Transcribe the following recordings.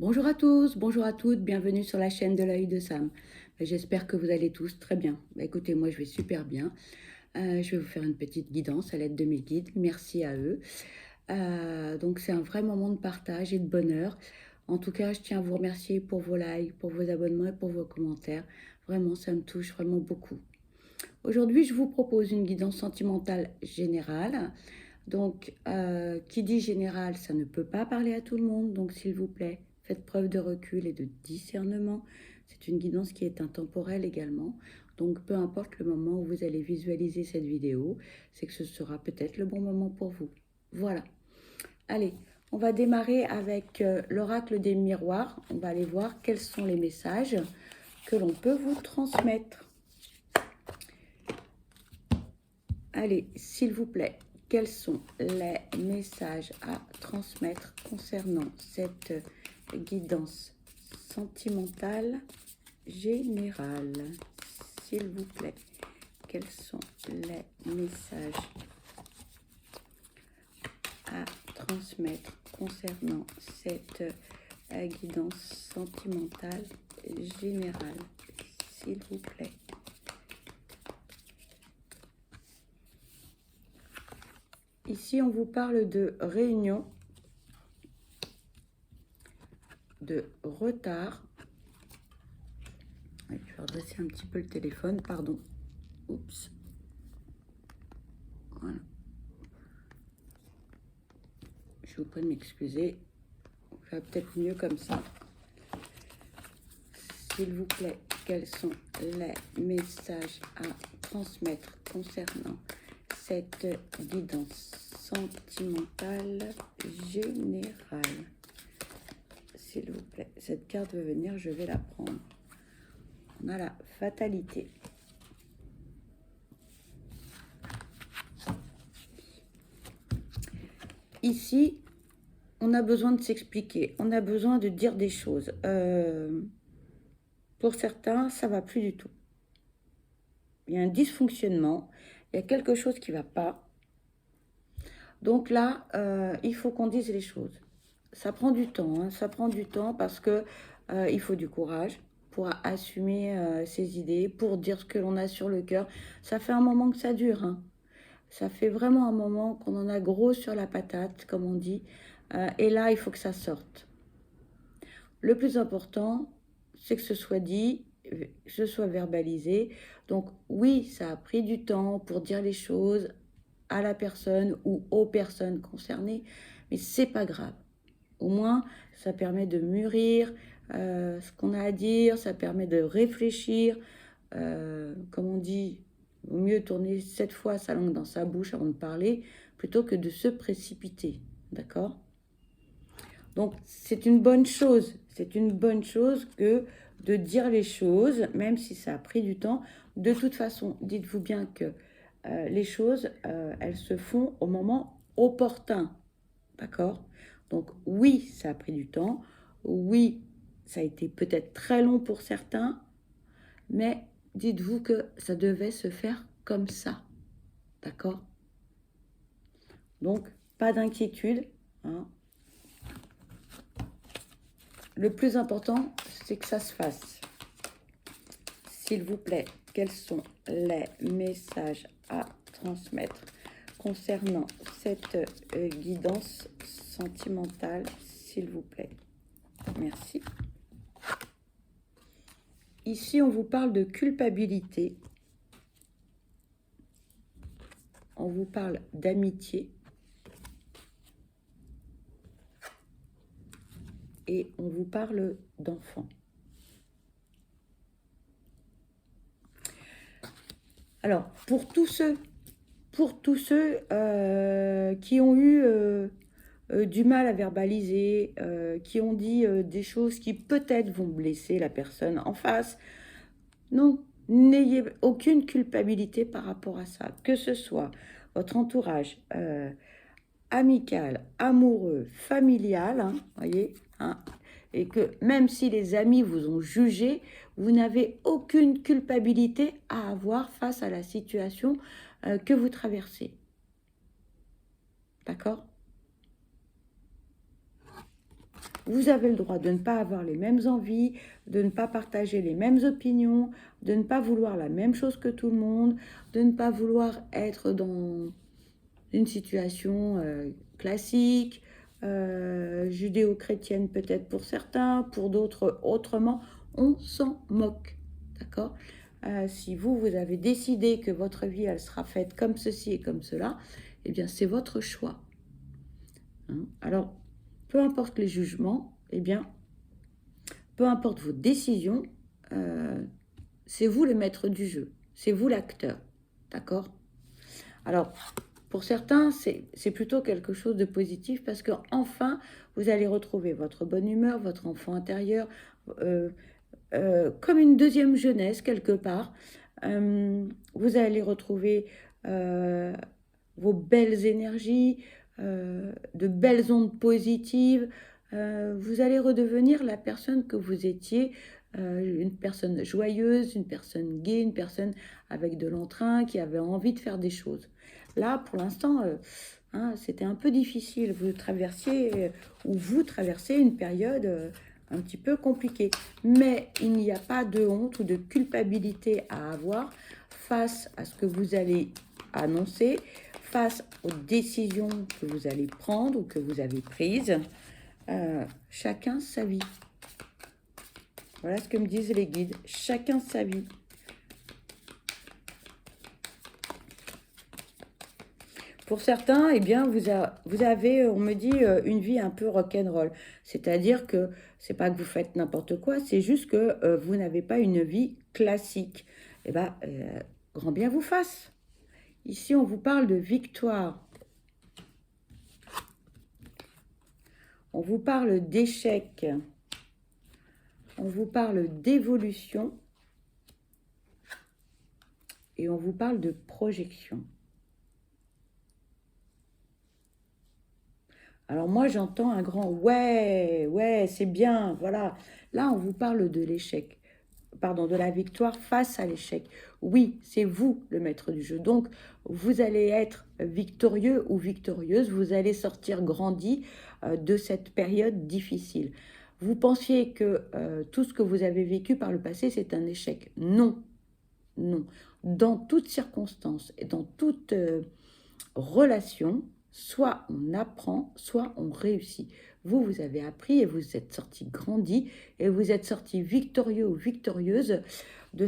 Bonjour à tous, bonjour à toutes, bienvenue sur la chaîne de l'œil de Sam. J'espère que vous allez tous très bien. Écoutez, moi je vais super bien. Je vais vous faire une petite guidance à l'aide de mes guides. Merci à eux. Donc c'est un vrai moment de partage et de bonheur. En tout cas, je tiens à vous remercier pour vos likes, pour vos abonnements et pour vos commentaires. Vraiment, ça me touche vraiment beaucoup. Aujourd'hui, je vous propose une guidance sentimentale générale. Donc, qui dit général, ça ne peut pas parler à tout le monde. Donc, s'il vous plaît, faites preuve de recul et de discernement. C'est une guidance qui est intemporelle également. Donc, peu importe le moment où vous allez visualiser cette vidéo, c'est que ce sera peut-être le bon moment pour vous. Voilà. Allez, on va démarrer avec l'oracle des miroirs. On va aller voir quels sont les messages que l'on peut vous transmettre. Allez, s'il vous plaît, quels sont les messages à transmettre concernant cette guidance sentimentale générale? S'il vous plaît, quels sont les messages à transmettre concernant cette guidance sentimentale générale? S'il vous plaît. Ici, on vous parle de réunion, de retard. Je vais redresser un petit peu le téléphone, pardon. Oups. Voilà. Je vous prie de m'excuser. Ça va peut-être mieux comme ça. S'il vous plaît, quels sont les messages à transmettre concernant cette guidance sentimentale générale? S'il vous plaît, cette carte veut venir, je vais la prendre. On a la fatalité. Ici, on a besoin de s'expliquer, on a besoin de dire des choses. Pour certains, ça ne va plus du tout. Il y a un dysfonctionnement, il y a quelque chose qui ne va pas. Donc là, il faut qu'on dise les choses. Ça prend du temps, hein, ça prend du temps parce que il faut du courage pour assumer ses idées, pour dire ce que l'on a sur le cœur. Ça fait un moment que ça dure, hein. Ça fait vraiment un moment qu'on en a gros sur la patate, comme on dit. Et là, il faut que ça sorte. Le plus important, c'est que ce soit dit, que ce soit verbalisé. Donc oui, ça a pris du temps pour dire les choses à la personne ou aux personnes concernées, mais c'est pas grave. Au moins, ça permet de mûrir ce qu'on a à dire, ça permet de réfléchir. Comme on dit, il vaut mieux tourner 7 fois sa langue dans sa bouche avant de parler, plutôt que de se précipiter. D'accord? Donc, c'est une bonne chose. C'est une bonne chose que de dire les choses, même si ça a pris du temps. De toute façon, dites-vous bien que les choses, elles se font au moment opportun. D'accord? Donc, oui, ça a pris du temps. Oui, ça a été peut-être très long pour certains. Mais dites-vous que ça devait se faire comme ça. D'accord? Donc, pas d'inquiétude. Hein. Le plus important, c'est que ça se fasse. S'il vous plaît, quels sont les messages à transmettre concernant cette guidance sentimentale, s'il vous plaît? Merci. Ici, on vous parle de culpabilité. On vous parle d'amitié. Et on vous parle d'enfants. Alors, pour tous ceux qui ont eu du mal à verbaliser, qui ont dit des choses qui peut-être vont blesser la personne en face, non, n'ayez aucune culpabilité par rapport à ça. Que ce soit votre entourage amical, amoureux, familial, hein, voyez, hein, et que même si les amis vous ont jugé, vous n'avez aucune culpabilité à avoir face à la situation que vous traversez. D'accord? Vous avez le droit de ne pas avoir les mêmes envies, de ne pas partager les mêmes opinions, de ne pas vouloir la même chose que tout le monde, de ne pas vouloir être dans une situation classique, judéo-chrétienne peut-être pour certains, pour d'autres autrement. On s'en moque, d'accord? Si vous avez décidé que votre vie, elle sera faite comme ceci et comme cela, eh bien, c'est votre choix. Hein? Alors, peu importe les jugements, eh bien, peu importe vos décisions, c'est vous le maître du jeu, c'est vous l'acteur, d'accord? Alors, pour certains, c'est plutôt quelque chose de positif parce qu'enfin, vous allez retrouver votre bonne humeur, votre enfant intérieur, comme une deuxième jeunesse quelque part. Vous allez retrouver vos belles énergies, de belles ondes positives. Vous allez redevenir la personne que vous étiez, une personne joyeuse, une personne gaie, une personne avec de l'entrain, qui avait envie de faire des choses. Là, pour l'instant, c'était un peu difficile. Vous traversiez une période un petit peu compliquée. Mais il n'y a pas de honte ou de culpabilité à avoir face à ce que vous allez annoncer, face aux décisions que vous allez prendre ou que vous avez prises. Chacun sa vie. Voilà ce que me disent les guides. Chacun sa vie. Pour certains, eh bien, vous avez, on me dit, une vie un peu rock'n'roll. C'est-à-dire que c'est pas que vous faites n'importe quoi, c'est juste que vous n'avez pas une vie classique. Eh bien, grand bien vous fasse. Ici, on vous parle de victoire. On vous parle d'échec. On vous parle d'évolution. Et on vous parle de projection. Alors moi, j'entends un grand « ouais, c'est bien », voilà. Là, on vous parle de l'échec, pardon, de la victoire face à l'échec. Oui, c'est vous le maître du jeu. Donc, vous allez être victorieux ou victorieuse, vous allez sortir grandi de cette période difficile. Vous pensiez que tout ce que vous avez vécu par le passé, c'est un échec. Non, non. Dans toutes circonstances et dans toute relation, soit on apprend, soit on réussit. Vous, vous avez appris et vous êtes sorti grandi et vous êtes sorti victorieux ou victorieuse de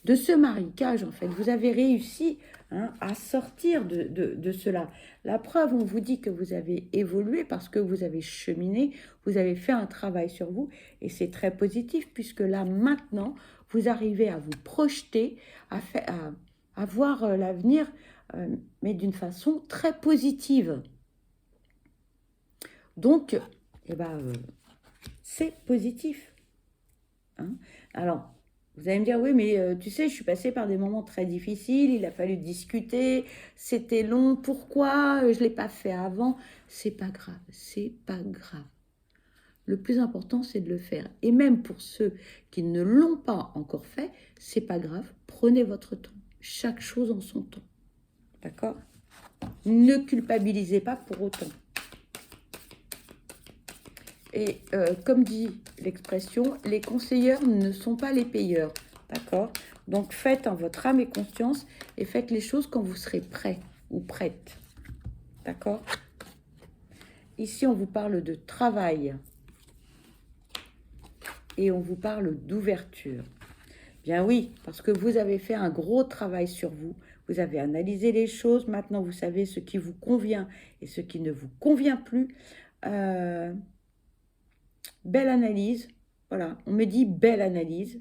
de ce marécage, en fait. Vous avez réussi à sortir de cela. La preuve, on vous dit que vous avez évolué parce que vous avez cheminé, vous avez fait un travail sur vous et c'est très positif puisque là, maintenant, vous arrivez à vous projeter, à voir l'avenir, mais d'une façon très positive. Donc, eh ben, c'est positif. Hein. Alors, vous allez me dire, oui, mais tu sais, je suis passée par des moments très difficiles, il a fallu discuter, c'était long, pourquoi je ne l'ai pas fait avant? C'est pas grave, c'est pas grave. Le plus important, c'est de le faire. Et même pour ceux qui ne l'ont pas encore fait, c'est pas grave, prenez votre temps. Chaque chose en son temps. D'accord? Ne culpabilisez pas pour autant. Et comme dit l'expression, les conseilleurs ne sont pas les payeurs. D'accord? Donc faites en votre âme et conscience et faites les choses quand vous serez prêt ou prête. D'accord? Ici, on vous parle de travail. Et on vous parle d'ouverture. Bien oui, parce que vous avez fait un gros travail sur vous. Vous avez analysé les choses. Maintenant, vous savez ce qui vous convient et ce qui ne vous convient plus. Belle analyse. Voilà, on me dit belle analyse.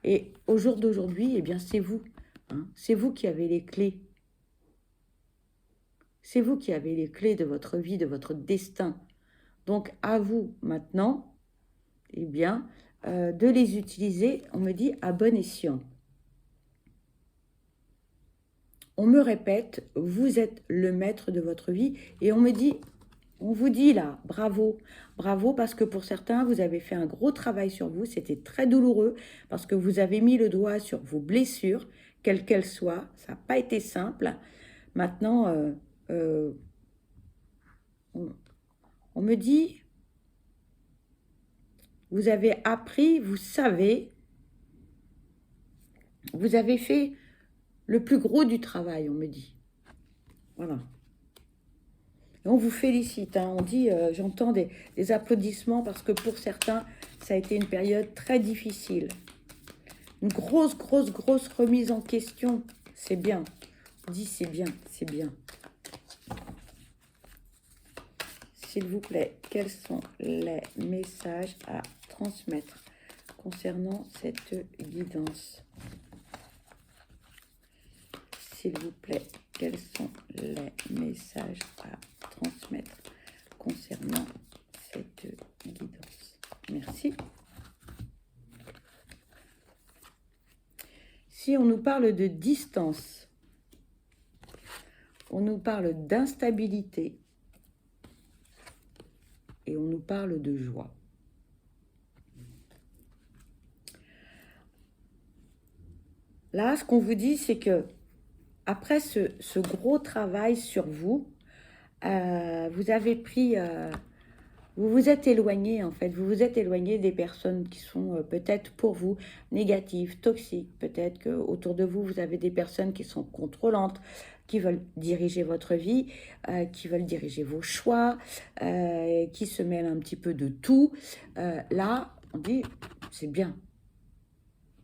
Et au jour d'aujourd'hui, eh bien, c'est vous. Hein, c'est vous qui avez les clés. C'est vous qui avez les clés de votre vie, de votre destin. Donc, à vous maintenant, eh bien, de les utiliser, on me dit, à bon escient. On me répète, vous êtes le maître de votre vie. Et on me dit, on vous dit là, bravo. Bravo parce que pour certains, vous avez fait un gros travail sur vous. C'était très douloureux parce que vous avez mis le doigt sur vos blessures, quelles qu'elles soient. Ça n'a pas été simple. Maintenant, on On me dit, vous avez appris, vous savez, vous avez fait le plus gros du travail, on me dit. Voilà. Et on vous félicite, hein. On dit, j'entends des applaudissements parce que pour certains, ça a été une période très difficile. Une grosse remise en question. C'est bien. On dit c'est bien, c'est bien. S'il vous plaît, quels sont les messages à transmettre concernant cette guidance? S'il vous plaît, quels sont les messages à transmettre concernant cette guidance? Merci. Si on nous parle de distance, on nous parle d'instabilité et on nous parle de joie. Là, ce qu'on vous dit, c'est que après ce gros travail sur vous, vous avez pris, vous vous êtes éloigné en fait, vous vous êtes éloigné des personnes qui sont peut-être pour vous négatives, toxiques. Peut-être qu'autour de vous, vous avez des personnes qui sont contrôlantes, qui veulent diriger votre vie, qui veulent diriger vos choix, qui se mêlent un petit peu de tout. Là, on dit, c'est bien.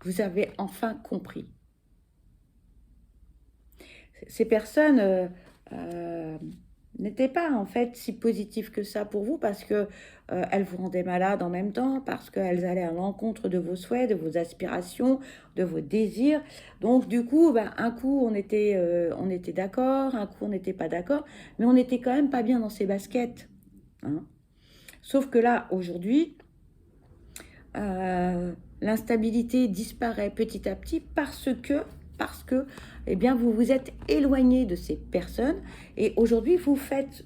Vous avez enfin compris. Ces personnes n'étaient pas en fait si positives que ça pour vous parce que elles vous rendaient malade en même temps, parce qu'elles allaient à l'encontre de vos souhaits, de vos aspirations, de vos désirs. Donc du coup, un coup on était d'accord, un coup on n'était pas d'accord, mais on n'était quand même pas bien dans ses baskets. Hein. Sauf que là, aujourd'hui, l'instabilité disparaît petit à petit parce que eh bien, vous vous êtes éloigné de ces personnes et aujourd'hui, vous faites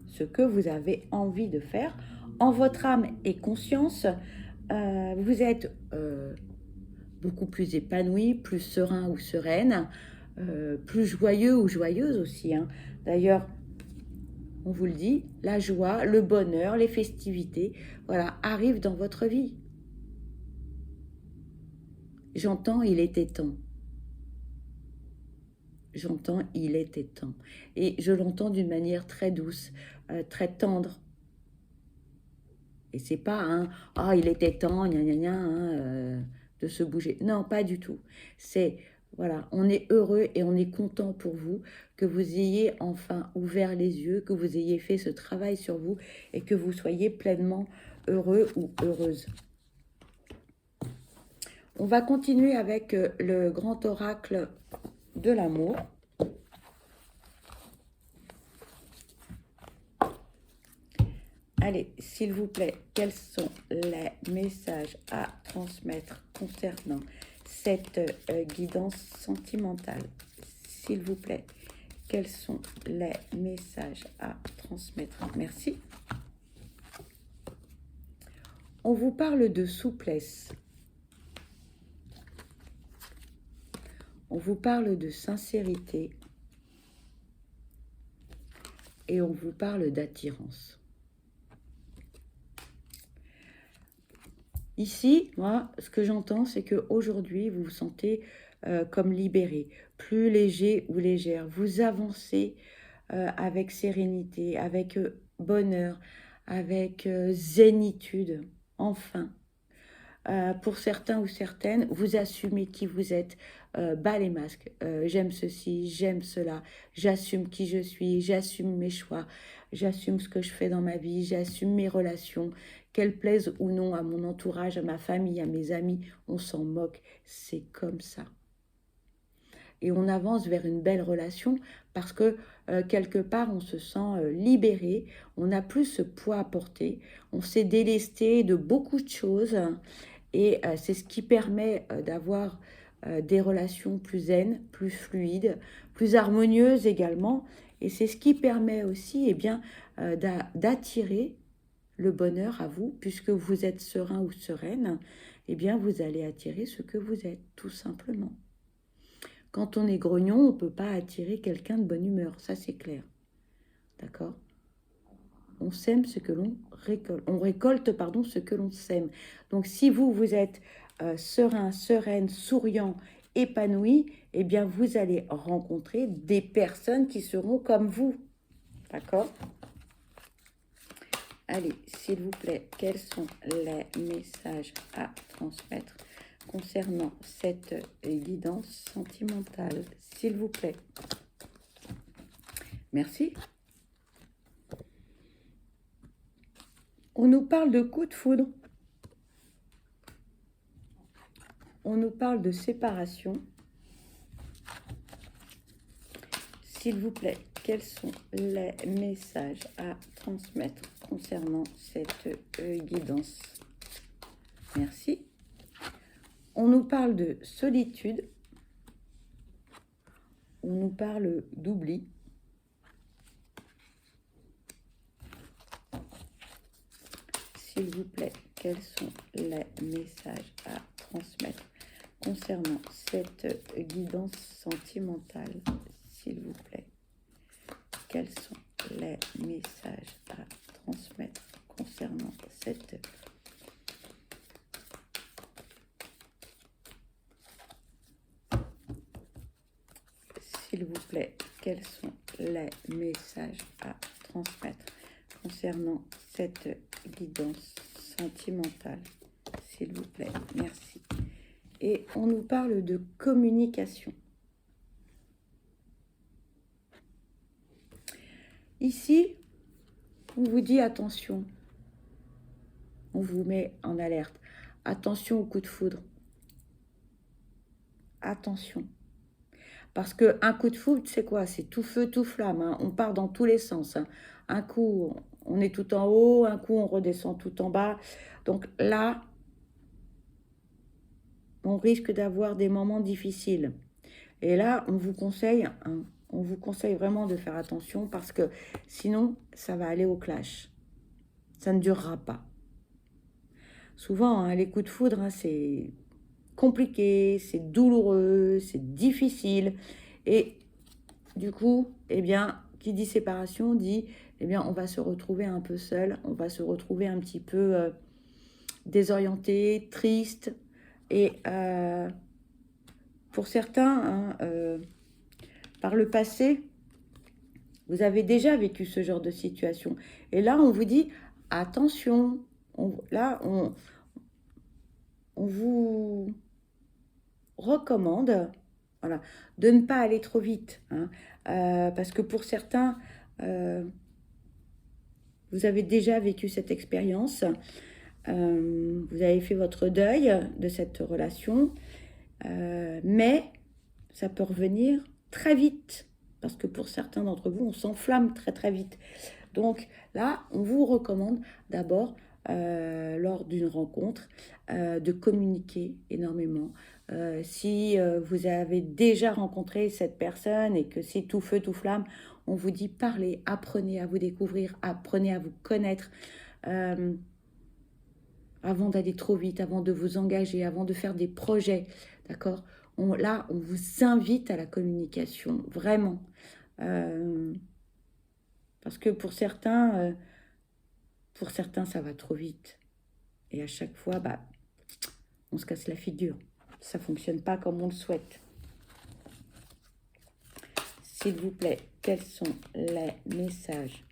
ce que vous avez envie de faire en votre âme et conscience. Vous êtes beaucoup plus épanoui, plus serein ou sereine, plus joyeux ou joyeuse aussi. Hein. D'ailleurs, on vous le dit, la joie, le bonheur, les festivités, voilà, arrivent dans votre vie. J'entends, il était temps. J'entends, il était temps. Et je l'entends d'une manière très douce, très tendre. Et c'est pas un « Ah, il était temps, gna gna gna, hein, de se bouger ». Non, pas du tout. C'est, voilà, on est heureux et on est content pour vous, que vous ayez enfin ouvert les yeux, que vous ayez fait ce travail sur vous et que vous soyez pleinement heureux ou heureuse. On va continuer avec le grand oracle de l'amour. Allez, s'il vous plaît, quels sont les messages à transmettre concernant cette guidance sentimentale? S'il vous plaît, quels sont les messages à transmettre? Merci. On vous parle de souplesse. On vous parle de sincérité. Et on vous parle d'attirance. Ici, moi, ce que j'entends, c'est qu'aujourd'hui, vous vous sentez comme libéré, plus léger ou légère. Vous avancez avec sérénité, avec bonheur, avec zénitude, enfin. Pour certains ou certaines, vous assumez qui vous êtes, bas les masques, j'aime ceci, j'aime cela, j'assume qui je suis, j'assume mes choix, j'assume ce que je fais dans ma vie, j'assume mes relations, qu'elles plaisent ou non à mon entourage, à ma famille, à mes amis, on s'en moque, c'est comme ça. Et on avance vers une belle relation parce que quelque part on se sent libéré, on n'a plus ce poids à porter, on s'est délesté de beaucoup de choses et c'est ce qui permet d'avoir des relations plus zen, plus fluides, plus harmonieuses également. Et c'est ce qui permet aussi eh bien, d'attirer le bonheur à vous, puisque vous êtes serein ou sereine, eh bien vous allez attirer ce que vous êtes, tout simplement. Quand on est grognon, on ne peut pas attirer quelqu'un de bonne humeur, ça c'est clair. D'accord ? On sème ce que l'on récolte. On récolte, pardon, ce que l'on sème. Donc, si vous êtes serein, sereine, souriant, épanoui, eh bien, vous allez rencontrer des personnes qui seront comme vous. D'accord? Allez, s'il vous plaît, quels sont les messages à transmettre concernant cette guidance sentimentale, s'il vous plaît? Merci. On nous parle de coup de foudre. On nous parle de séparation. S'il vous plaît, quels sont les messages à transmettre concernant cette guidance? Merci. On nous parle de solitude. On nous parle d'oubli. S'il vous plaît, quels sont les messages à transmettre concernant cette guidance sentimentale? S'il vous plaît, quels sont les messages à transmettre concernant cette S'il vous plaît, quels sont les messages à transmettre concernant cette guidance sentimentale? S'il vous plaît, merci. Et on nous parle de communication. Ici, on vous dit attention. On vous met en alerte. Attention au coup de foudre. Attention. Parce qu'un coup de foudre, c'est quoi? C'est tout feu, tout flamme. Hein. On part dans tous les sens. Hein. Un coup, on est tout en haut. Un coup, on redescend tout en bas. Donc là, on risque d'avoir des moments difficiles. Et là, on vous conseille vraiment de faire attention parce que sinon, ça va aller au clash. Ça ne durera pas. Souvent, hein, les coups de foudre, hein, c'est compliqué, c'est douloureux, c'est difficile. Et du coup, eh bien, qui dit séparation dit, eh bien, on va se retrouver un peu seul, on va se retrouver un petit peu désorienté, triste. Et pour certains, hein, par le passé, vous avez déjà vécu ce genre de situation. Et là, on vous dit, attention, on vous recommande, voilà, de ne pas aller trop vite. Hein, parce que pour certains, vous avez déjà vécu cette expérience. Vous avez fait votre deuil de cette relation. Mais ça peut revenir très vite. Parce que pour certains d'entre vous, on s'enflamme très très vite. Donc là, on vous recommande d'abord, lors d'une rencontre, de communiquer énormément. Si vous avez déjà rencontré cette personne et que c'est tout feu, tout flamme, on vous dit parlez, apprenez à vous découvrir, apprenez à vous connaître. Avant d'aller trop vite, avant de vous engager, avant de faire des projets, d'accord? Là, on vous invite à la communication, vraiment. Parce que pour certains, ça va trop vite. Et à chaque fois, bah, on se casse la figure. Ça ne fonctionne pas comme on le souhaite. S'il vous plaît, quels sont les messages ?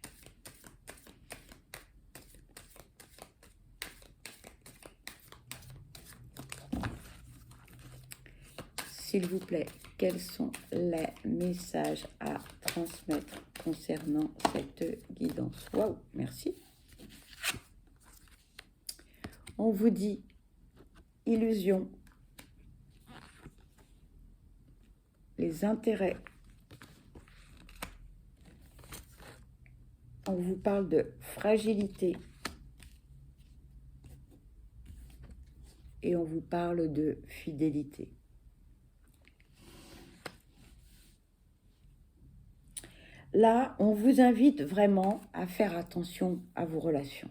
S'il vous plaît, quels sont les messages à transmettre concernant cette guidance? Waouh, merci. On vous dit illusion, les intérêts. On vous parle de fragilité. Et on vous parle de fidélité. Là, on vous invite vraiment à faire attention à vos relations.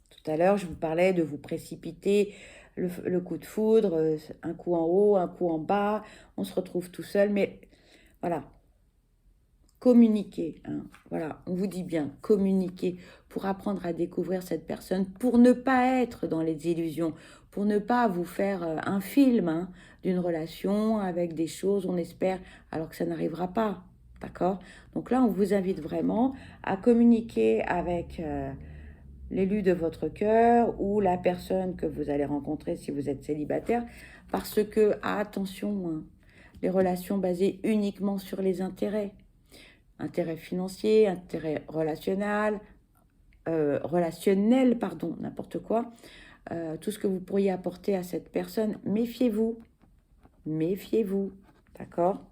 Tout à l'heure, je vous parlais de vous précipiter, le coup de foudre, un coup en haut, un coup en bas, on se retrouve tout seul. Mais voilà, communiquer. Hein. Voilà, on vous dit bien, communiquer pour apprendre à découvrir cette personne, pour ne pas être dans les illusions, pour ne pas vous faire un film hein, d'une relation avec des choses, on espère, alors que ça n'arrivera pas. D'accord? Donc là, on vous invite vraiment à communiquer avec l'élu de votre cœur ou la personne que vous allez rencontrer si vous êtes célibataire, parce que, attention, hein, les relations basées uniquement sur les intérêts, intérêt financier, intérêt relationnel, pardon, n'importe quoi, tout ce que vous pourriez apporter à cette personne, méfiez-vous, méfiez-vous, d'accord?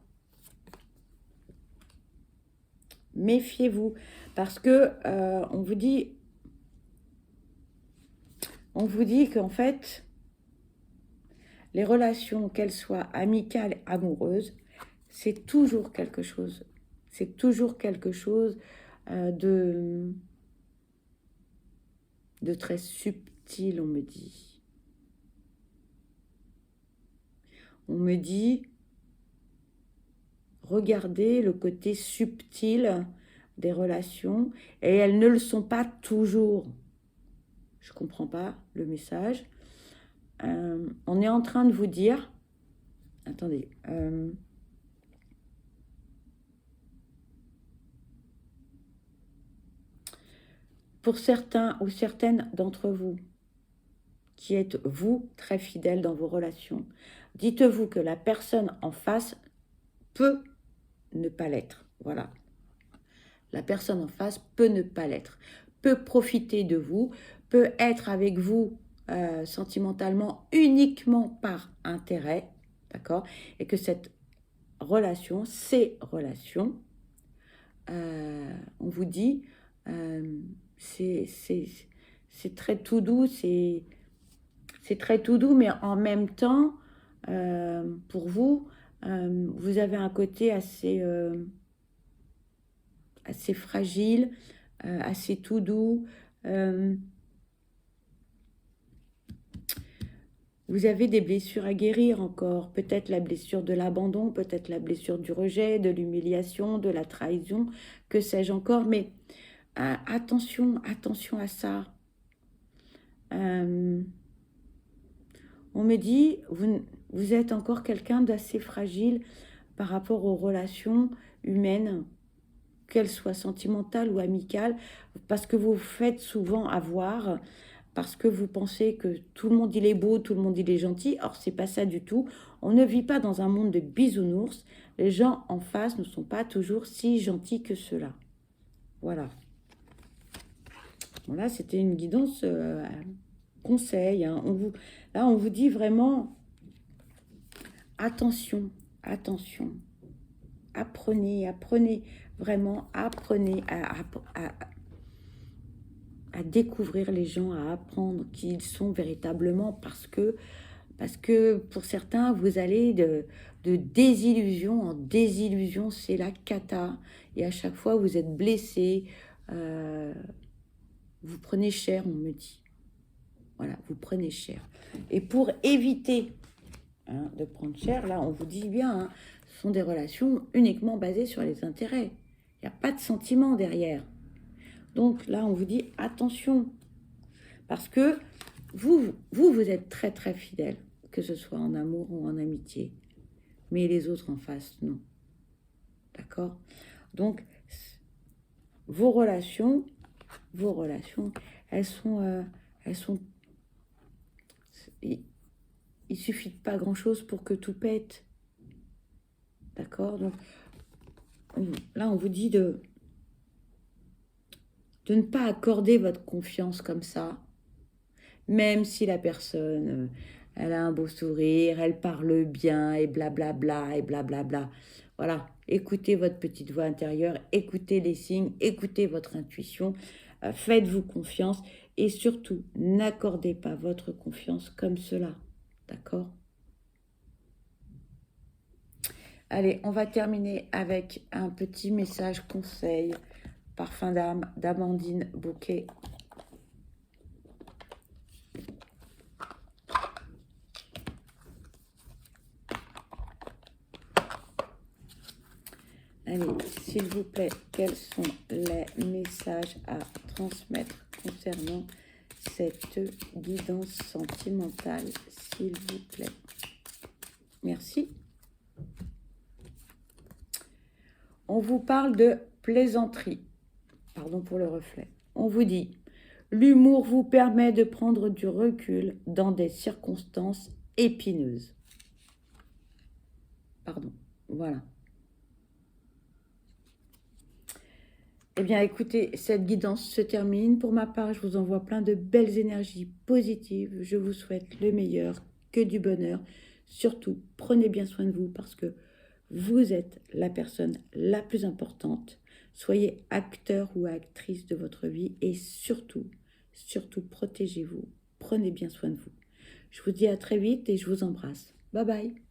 Méfiez-vous, parce que on vous dit qu'en fait, les relations, qu'elles soient amicales, amoureuses, c'est toujours quelque chose. C'est toujours quelque chose de très subtil, on me dit. On me dit, regardez le côté subtil des relations, et elles ne le sont pas toujours. Je ne comprends pas le message. On est en train de vous dire, attendez, pour certains ou certaines d'entre vous, qui êtes vous très fidèles dans vos relations, dites-vous que la personne en face peut ne pas l'être. Voilà. La personne en face peut ne pas l'être, peut profiter de vous, peut être avec vous sentimentalement uniquement par intérêt, d'accord? Et que cette relation, ces relations, on vous dit, c'est très tout doux, c'est très tout doux, mais en même temps, pour vous, vous avez un côté assez fragile, assez tout doux. Vous avez des blessures à guérir encore, peut-être la blessure de l'abandon, peut-être la blessure du rejet, de l'humiliation, de la trahison, que sais-je encore, mais attention à ça. On me dit, vous êtes encore quelqu'un d'assez fragile par rapport aux relations humaines, qu'elles soient sentimentales ou amicales, parce que vous vous faites souvent avoir, parce que vous pensez que tout le monde il est beau, tout le monde il est gentil. Or, c'est pas ça du tout. On ne vit pas dans un monde de bisounours. Les gens en face ne sont pas toujours si gentils que cela. Voilà. Voilà, c'était une guidance conseil. Hein. Là, on vous dit vraiment, attention, attention. Apprenez, vraiment, apprenez à découvrir les gens, à apprendre qui ils sont véritablement, parce que pour certains, vous allez de désillusion en désillusion, c'est la cata. Et à chaque fois, vous êtes blessé, vous prenez cher, on me dit. Voilà, vous prenez cher. Et pour éviter de prendre cher, là, on vous dit bien, hein, ce sont des relations uniquement basées sur les intérêts. Il n'y a pas de sentiment derrière. Donc là, on vous dit attention, parce que vous êtes très très fidèle, que ce soit en amour ou en amitié, mais les autres en face, non. D'accord? Donc, vos relations, elles sont, il suffit de pas grand-chose pour que tout pète. D'accord? Donc, là, on vous dit de ne pas accorder votre confiance comme ça, même si la personne, elle a un beau sourire, elle parle bien, et blablabla, et blablabla. Voilà, écoutez votre petite voix intérieure, écoutez les signes, écoutez votre intuition, faites-vous confiance, et surtout, n'accordez pas votre confiance comme cela. D'accord? Allez, on va terminer avec un petit message conseil, parfum d'âme d'Amandine Bouquet. Allez, s'il vous plaît, quels sont les messages à transmettre concernant cette guidance sentimentale, s'il vous plaît? Merci. On vous parle de plaisanterie. Pardon pour le reflet. On vous dit, l'humour vous permet de prendre du recul dans des circonstances épineuses. Pardon, voilà. Eh bien, écoutez, cette guidance se termine. Pour ma part, je vous envoie plein de belles énergies positives. Je vous souhaite le meilleur, que du bonheur. Surtout, prenez bien soin de vous parce que vous êtes la personne la plus importante. Soyez acteur ou actrice de votre vie et surtout, surtout, protégez-vous. Prenez bien soin de vous. Je vous dis à très vite et je vous embrasse. Bye bye.